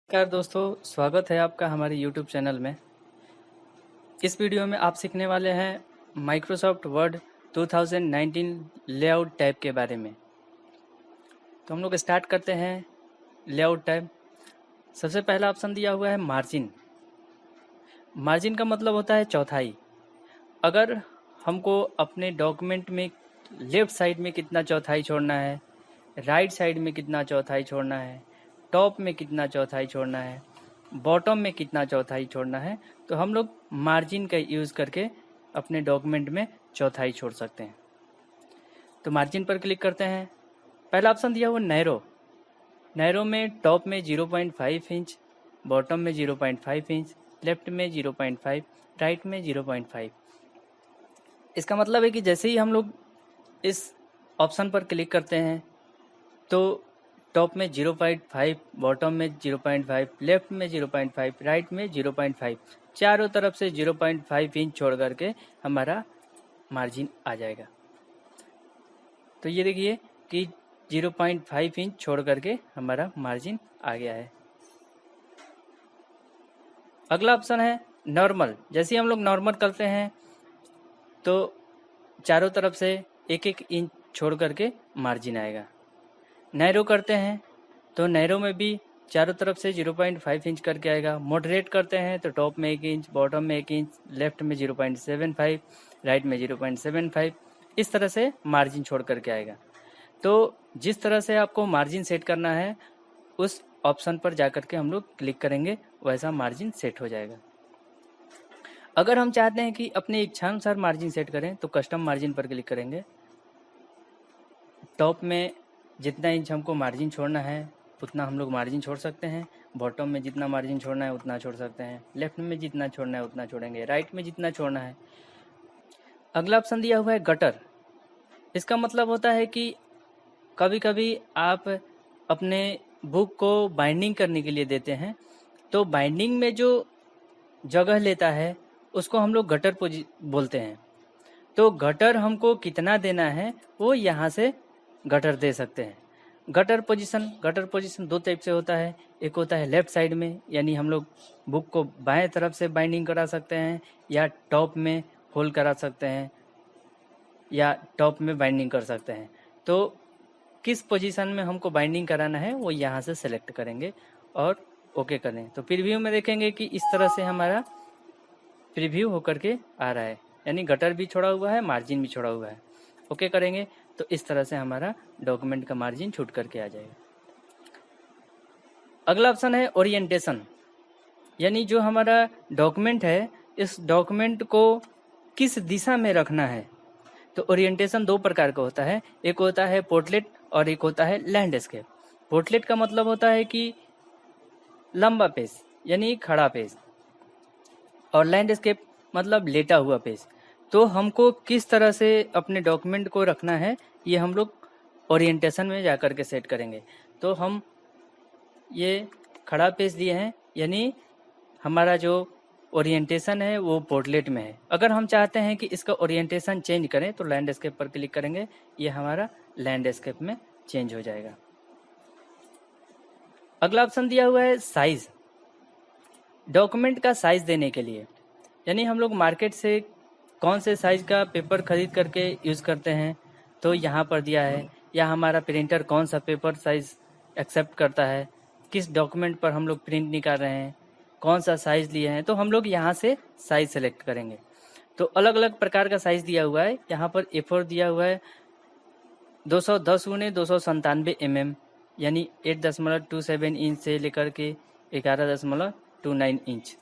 नमस्कार दोस्तों, स्वागत है आपका हमारे YouTube चैनल में। इस वीडियो में आप सीखने वाले हैं माइक्रोसॉफ्ट वर्ड 2019 लेआउट टैब के बारे में। तो हम लोग स्टार्ट करते हैं लेआउट टैब। सबसे पहला ऑप्शन दिया हुआ है मार्जिन। मार्जिन का मतलब होता है चौथाई। अगर हमको अपने डॉक्यूमेंट में लेफ्ट साइड में कितना चौथाई छोड़ना है, राइट साइड में कितना चौथाई छोड़ना है, टॉप में कितना चौथाई छोड़ना है, बॉटम में कितना चौथाई छोड़ना है, तो हम लोग मार्जिन का यूज़ करके अपने डॉक्यूमेंट में चौथाई छोड़ सकते हैं। तो मार्जिन पर क्लिक करते हैं। पहला ऑप्शन दिया हुआ नैरो। नैरो में टॉप में 0.5 इंच, बॉटम में 0.5 इंच, लेफ्ट में 0.5, राइट में 0.5। इसका मतलब है कि जैसे ही हम लोग इस ऑप्शन पर क्लिक करते हैं तो टॉप में 0.5, बॉटम में 0.5, लेफ्ट में 0.5, राइट में 0.5, चारों तरफ से 0.5 इंच छोड़ करके हमारा मार्जिन आ जाएगा। तो ये देखिए कि 0.5 इंच छोड़ करके हमारा मार्जिन आ गया है। अगला ऑप्शन है नॉर्मल। जैसे ही हम लोग नॉर्मल करते हैं तो चारों तरफ से एक एक इंच छोड़ करके मार्जिन आएगा। नैरो करते हैं तो नैरो में भी चारों तरफ से 0.5 इंच करके आएगा। मॉडरेट करते हैं तो टॉप में 1 इंच, बॉटम में 1 इंच, लेफ्ट में 0.75, राइट में 0.75, इस तरह से मार्जिन छोड़ करके आएगा। तो जिस तरह से आपको मार्जिन सेट करना है उस ऑप्शन पर जाकर के हम लोग क्लिक करेंगे, वैसा मार्जिन सेट हो जाएगा। अगर हम चाहते हैं कि अपने इच्छानुसार मार्जिन सेट करें तो कस्टम मार्जिन पर क्लिक करेंगे। टॉप में जितना इंच हमको मार्जिन छोड़ना है उतना हम लोग मार्जिन छोड़ सकते हैं, बॉटम में जितना मार्जिन छोड़ना है उतना छोड़ सकते हैं, लेफ्ट में जितना छोड़ना है उतना छोड़ेंगे, राइट में जितना छोड़ना है। अगला ऑप्शन दिया हुआ है गटर। इसका मतलब होता है कि कभी कभी आप अपने बुक को बाइंडिंग करने के लिए देते हैं तो बाइंडिंग में जो जगह लेता है उसको हम लोग गटर बोलते हैं। तो गटर हमको कितना देना है वो यहाँ से गटर दे सकते हैं। गटर पोजीशन दो टाइप से होता है। एक होता है लेफ्ट साइड में, यानी हम लोग बुक को बाएं तरफ से बाइंडिंग करा सकते हैं, या टॉप में होल करा सकते हैं, या टॉप में बाइंडिंग कर सकते हैं। तो किस पोजीशन में हमको बाइंडिंग कराना है वो यहाँ से सेलेक्ट करेंगे और ओके करें। तो प्रीव्यू में देखेंगे कि इस तरह से हमारा प्रीव्यू होकर के आ रहा है, यानी गटर भी छोड़ा हुआ है, मार्जिन भी छोड़ा हुआ है। ओके करेंगे तो इस तरह से हमारा डॉक्यूमेंट का मार्जिन छूट करके आ जाएगा। अगला ऑप्शन है ओरिएंटेशन, यानी जो हमारा डॉक्यूमेंट है इस डॉक्यूमेंट को किस दिशा में रखना है। तो ओरिएंटेशन दो प्रकार का होता है, एक होता है पोर्ट्रेट और एक होता है लैंडस्केप। पोर्ट्रेट का मतलब होता है कि लंबा पेज यानी खड़ा पेज, और लैंडस्केप मतलब लेटा हुआ पेज। तो हमको किस तरह से अपने डॉक्यूमेंट को रखना है ये हम लोग ओरिएंटेशन में जाकर के सेट करेंगे। तो हम ये खड़ा पेज दिए हैं, यानी हमारा जो ओरिएंटेशन है वो पोर्ट्रेट में है। अगर हम चाहते हैं कि इसका ओरिएंटेशन चेंज करें तो लैंडस्केप पर क्लिक करेंगे, ये हमारा लैंडस्केप में चेंज हो जाएगा। अगला ऑप्शन दिया हुआ है साइज। डॉक्यूमेंट का साइज देने के लिए, यानी हम लोग मार्केट से कौन से साइज का पेपर खरीद करके यूज़ करते हैं तो यहाँ पर दिया है, या हमारा प्रिंटर कौन सा पेपर साइज एक्सेप्ट करता है, किस डॉक्यूमेंट पर हम लोग प्रिंट निकाल रहे हैं, कौन सा साइज़ लिए हैं, तो हम लोग यहाँ से साइज़ सेलेक्ट करेंगे। तो अलग अलग प्रकार का साइज़ दिया हुआ है। यहाँ पर A4 दिया हुआ है 210 × 297 mm, यानी 8.27 इंच से लेकर के 11.29 इंच।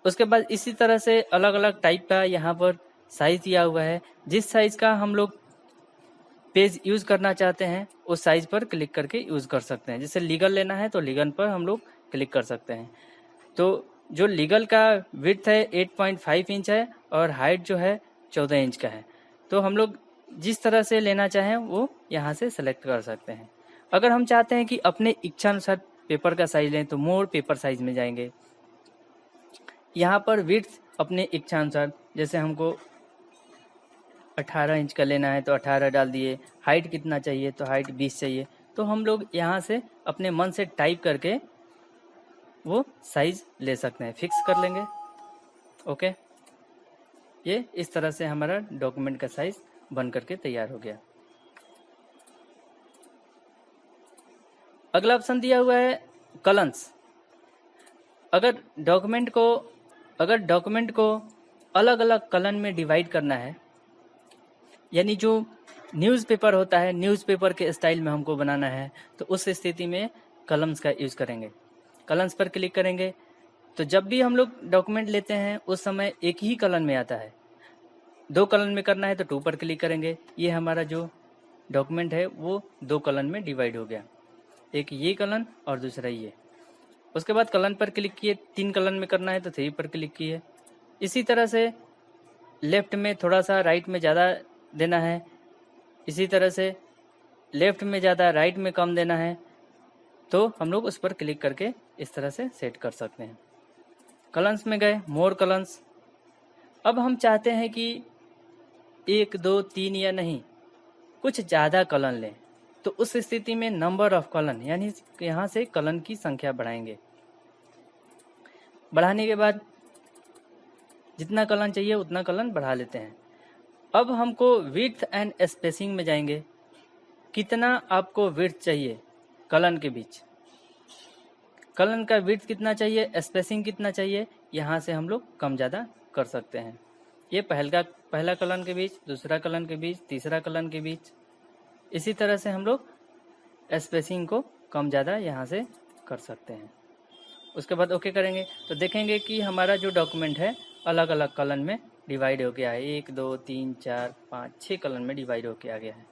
उसके बाद इसी तरह से अलग अलग टाइप का यहाँ पर साइज़ दिया हुआ है। जिस साइज़ का हम लोग पेज यूज़ करना चाहते हैं उस साइज़ पर क्लिक करके यूज़ कर सकते हैं। जैसे लीगल लेना है तो लीगल पर हम लोग क्लिक कर सकते हैं। तो जो लीगल का विड्थ है 8.5 इंच है और हाइट जो है 14 इंच का है। तो हम लोग जिस तरह से लेना चाहें वो यहाँ से सेलेक्ट कर सकते हैं। अगर हम चाहते हैं कि अपने इच्छा अनुसार पेपर का साइज लें तो मोर पेपर साइज में जाएंगे। यहाँ पर विड्थ अपने इच्छा अनुसार, जैसे हमको 18 इंच का लेना है तो 18 डाल दिए, हाइट कितना चाहिए तो हाइट 20 चाहिए। तो हम लोग यहाँ से अपने मन से टाइप करके वो साइज ले सकते हैं, फिक्स कर लेंगे। ओके, ये इस तरह से हमारा डॉक्यूमेंट का साइज बन करके तैयार हो गया। अगला ऑप्शन दिया हुआ है कलम्स। अगर डॉक्यूमेंट को अलग अलग कलम में डिवाइड करना है, यानी जो न्यूज़पेपर होता है, न्यूज़पेपर के स्टाइल में हमको बनाना है, तो उस स्थिति में कलम्स का यूज़ करेंगे। कलम्स पर क्लिक करेंगे तो जब भी हम लोग डॉक्यूमेंट लेते हैं उस समय एक ही कलम में आता है। 2 कलम में करना है तो 2 पर क्लिक करेंगे। ये हमारा जो डॉक्यूमेंट है वो 2 कलम में डिवाइड हो गया, एक ये कलम और दूसरा ये। उसके बाद कलम पर क्लिक किए, 3 कलम में करना है तो 3 पर क्लिक किए। इसी तरह से लेफ्ट में थोड़ा सा, राइट में ज़्यादा देना है, इसी तरह से लेफ्ट में ज़्यादा, राइट में कम देना है, तो हम लोग उस पर क्लिक करके इस तरह से सेट कर सकते हैं। कलम्स में गए, मोर कलम्स। अब हम चाहते हैं कि 1, 2, 3 या नहीं, कुछ ज़्यादा कलम लें, तो उस स्थिति में नंबर ऑफ कलम, यानी यहाँ से कलम की संख्या बढ़ाएंगे। बढ़ाने के बाद जितना कलम चाहिए उतना कलम बढ़ा लेते हैं। अब हमको विड्थ एंड स्पेसिंग में जाएंगे। कितना आपको विड्थ चाहिए कलम के बीच, कलम का विड्थ कितना चाहिए, स्पेसिंग कितना चाहिए, यहाँ से हम लोग कम ज़्यादा कर सकते हैं। ये पहला कलम के बीच, दूसरा कलम के बीच, तीसरा कलम के बीच, इसी तरह से हम लोग स्पेसिंग को कम ज़्यादा यहाँ से कर सकते हैं। उसके बाद ओके करेंगे तो देखेंगे कि हमारा जो डॉक्यूमेंट है अलग अलग कलम में डिवाइड हो गया है। 1, 2, 3, 4, 5, 6 कलम में डिवाइड होके आ गया है।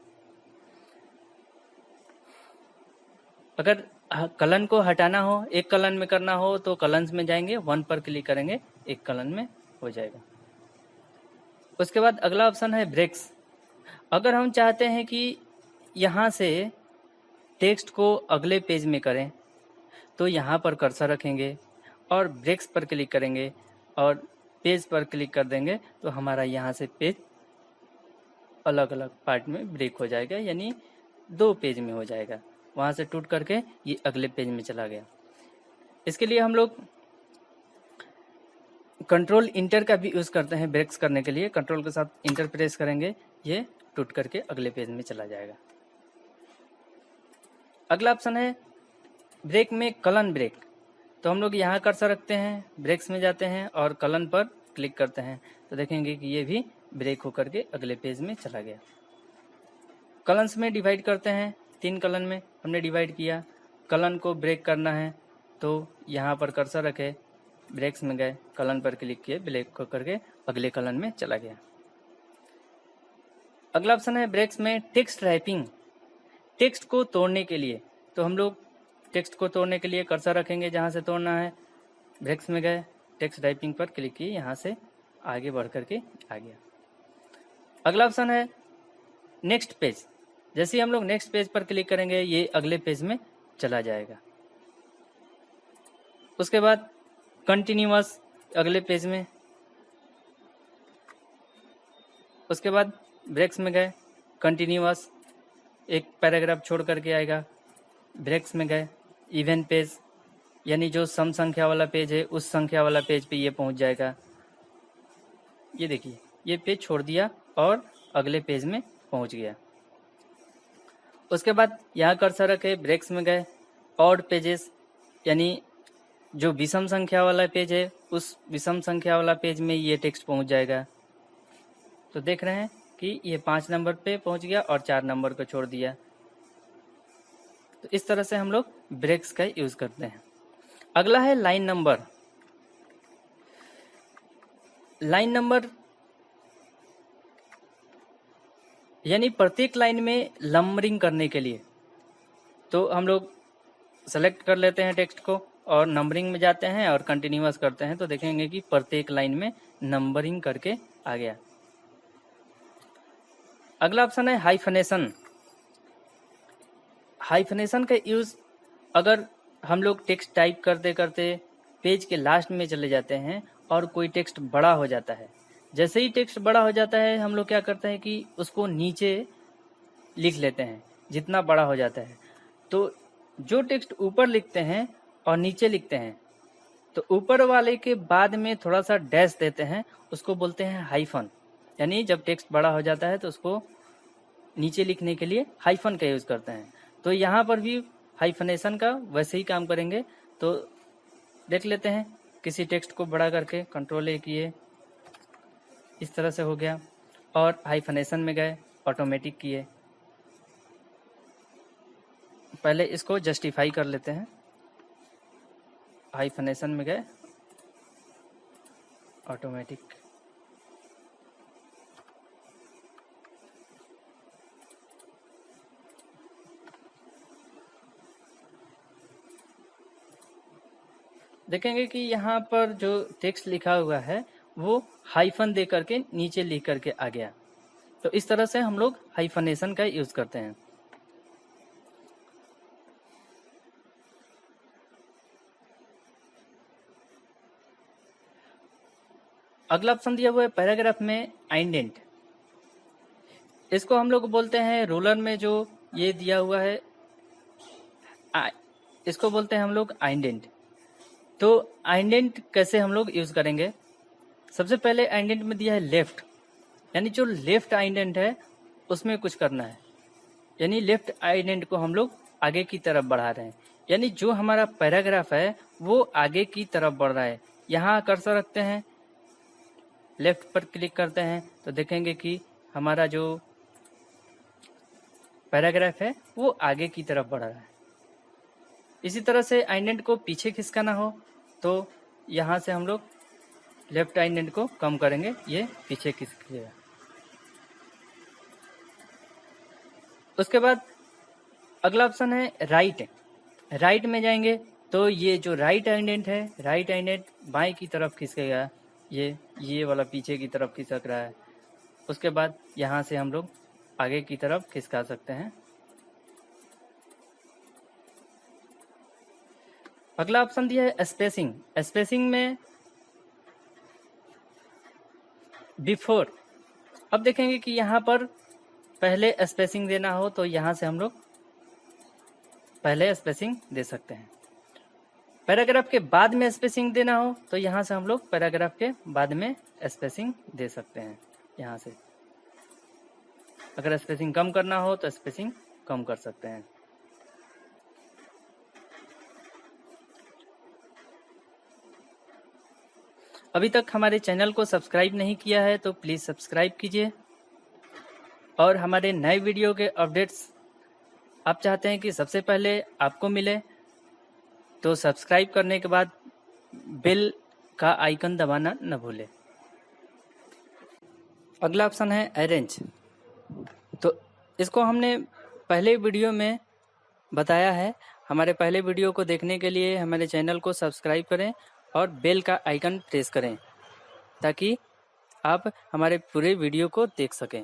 अगर कलम को हटाना हो, एक कलम में करना हो, तो कलम्स में जाएंगे, 1 पर क्लिक करेंगे, एक कलम में हो जाएगा। उसके बाद अगला ऑप्शन है ब्रेक्स। अगर हम चाहते हैं कि यहाँ से टेक्स्ट को अगले पेज में करें तो यहाँ पर कर्सर रखेंगे और ब्रेक्स पर क्लिक करेंगे और पेज पर क्लिक कर देंगे, तो हमारा यहाँ से पेज अलग अलग पार्ट में ब्रेक हो जाएगा, यानी 2 पेज में हो जाएगा। वहाँ से टूट करके ये अगले पेज में चला गया। इसके लिए हम लोग कंट्रोल इंटर का भी यूज़ करते हैं ब्रेक्स करने के लिए। कंट्रोल के साथ इंटर प्रेस करेंगे, ये टूट करके अगले पेज में चला जाएगा। अगला ऑप्शन है ब्रेक में कलम ब्रेक। तो हम लोग यहाँ कर्सर रखते हैं, ब्रेक्स में जाते हैं और कलम पर क्लिक करते हैं, तो देखेंगे कि ये भी ब्रेक होकर के अगले पेज में चला गया। कलम्स में डिवाइड करते हैं, 3 कलम में हमने डिवाइड किया। कलम को ब्रेक करना है तो यहाँ पर कर्सर रखे, ब्रेक्स में गए, कलम पर क्लिक किए, ब्रेक होकर के अगले कलम में चला गया। अगला ऑप्शन है ब्रेक्स में टेक्स्ट रैपिंग। टेक्स्ट को तोड़ने के लिए, तो हम लोग टेक्स्ट को तोड़ने के लिए कर्सर रखेंगे जहाँ से तोड़ना है, ब्रेक्स में गए, टेक्स्ट टाइपिंग पर क्लिक किए, यहाँ से आगे बढ़ करके आ गया। अगला ऑप्शन है नेक्स्ट पेज। जैसे ही हम लोग नेक्स्ट पेज पर क्लिक करेंगे ये अगले पेज में चला जाएगा। उसके बाद कंटिन्यूअस अगले पेज में, उसके बाद ब्रेक्स में गए, कंटिन्यूअस एक पैराग्राफ छोड़ करके आएगा, ब्रेक्स में गए, इवन पेज, यानी जो सम संख्या वाला पेज है उस संख्या वाला पेज पे ये पहुंच जाएगा। ये देखिए ये पेज छोड़ दिया और अगले पेज में पहुंच गया। उसके बाद यहाँ कर्सर रखे, ब्रेक्स में गए, ऑड पेजेस, यानी जो विषम संख्या वाला पेज है उस विषम संख्या वाला पेज में ये टेक्स्ट पहुंच जाएगा। तो देख रहे हैं कि ये 5 नंबर पे पहुंच गया और 4 नंबर को छोड़ दिया। तो इस तरह से हम लोग ब्रेक्स का यूज करते हैं। अगला है लाइन नंबर। लाइन नंबर यानी प्रत्येक लाइन में नंबरिंग करने के लिए, तो हम लोग सेलेक्ट कर लेते हैं टेक्स्ट को और नंबरिंग में जाते हैं और कंटिन्यूअस करते हैं, तो देखेंगे कि प्रत्येक लाइन में नंबरिंग करके आ गया। अगला ऑप्शन है हाइफनेशन। हाइफनेशन का यूज अगर हम लोग टेक्स्ट टाइप करते करते पेज के लास्ट में चले जाते हैं और कोई टेक्स्ट बड़ा हो जाता है, जैसे ही टेक्स्ट बड़ा हो जाता है हम लोग क्या करते हैं कि उसको नीचे लिख लेते हैं जितना बड़ा हो जाता है। तो जो टेक्स्ट ऊपर लिखते हैं और नीचे लिखते हैं तो ऊपर वाले के बाद में थोड़ा सा डैश देते हैं, उसको बोलते हैं हाइफन। यानी जब टेक्स्ट बड़ा हो जाता है तो उसको नीचे लिखने के लिए हाइफन का यूज करते हैं। तो यहाँ पर भी हाइफनेशन का वैसे ही काम करेंगे। तो देख लेते हैं, किसी टेक्स्ट को बड़ा करके कंट्रोल-A किए, इस तरह से हो गया, और हाइफनेशन में गए, ऑटोमेटिक किए। पहले इसको जस्टिफाई कर लेते हैं, हाइफनेशन में गए, ऑटोमेटिक। देखेंगे कि यहाँ पर जो टेक्स्ट लिखा हुआ है वो हाइफन दे करके नीचे लिख करके आ गया। तो इस तरह से हम लोग हाइफनेशन का यूज करते हैं। अगला ऑप्शन दिया हुआ है पैराग्राफ में आइंडेंट। इसको हम लोग बोलते हैं रूलर में जो ये दिया हुआ है, इसको बोलते हैं हम लोग आइंडेंट। तो आइंडेंट कैसे हम लोग यूज करेंगे? सबसे पहले आइंडेंट में दिया है लेफ्ट, यानी जो लेफ्ट आइंडेंट है उसमें कुछ करना है। यानी लेफ्ट आइंडेंट को हम लोग आगे की तरफ बढ़ा रहे हैं, यानी जो हमारा पैराग्राफ है वो आगे की तरफ बढ़ रहा है। यहाँ कर्सर रखते हैं, लेफ्ट पर क्लिक करते हैं तो देखेंगे कि हमारा जो पैराग्राफ है वो आगे की तरफ बढ़ रहा है। इसी तरह से आइंडेंट को पीछे खिसकाना हो तो यहाँ से हम लोग लेफ्ट आइंडेंट को कम करेंगे, ये पीछे खिसकेगा। उसके बाद अगला ऑप्शन है राइट। राइट में जाएंगे तो ये जो राइट आइंडेंट है, राइट आइंडेंट बाएं की तरफ खिसकेगा, ये वाला पीछे की तरफ खिसक रहा है। उसके बाद यहाँ से हम लोग आगे की तरफ खिसका सकते हैं। अगला ऑप्शन दिया है स्पेसिंग। स्पेसिंग में बिफोर। अब देखेंगे कि यहाँ पर पहले स्पेसिंग देना हो तो यहाँ से हम लोग पहले स्पेसिंग दे सकते हैं। पैराग्राफ के बाद में स्पेसिंग देना हो तो यहाँ से हम लोग पैराग्राफ के बाद में स्पेसिंग दे सकते हैं। यहाँ से अगर स्पेसिंग कम करना हो तो स्पेसिंग कम कर सकते हैं। अभी तक हमारे चैनल को सब्सक्राइब नहीं किया है तो प्लीज़ सब्सक्राइब कीजिए, और हमारे नए वीडियो के अपडेट्स आप चाहते हैं कि सबसे पहले आपको मिले तो सब्सक्राइब करने के बाद बेल का आइकन दबाना न भूलें। अगला ऑप्शन है अरेंज। तो इसको हमने पहले वीडियो में बताया है। हमारे पहले वीडियो को देखने के लिए हमारे चैनल को सब्सक्राइब करें और बेल का आइकन प्रेस करें ताकि आप हमारे पूरे वीडियो को देख सकें।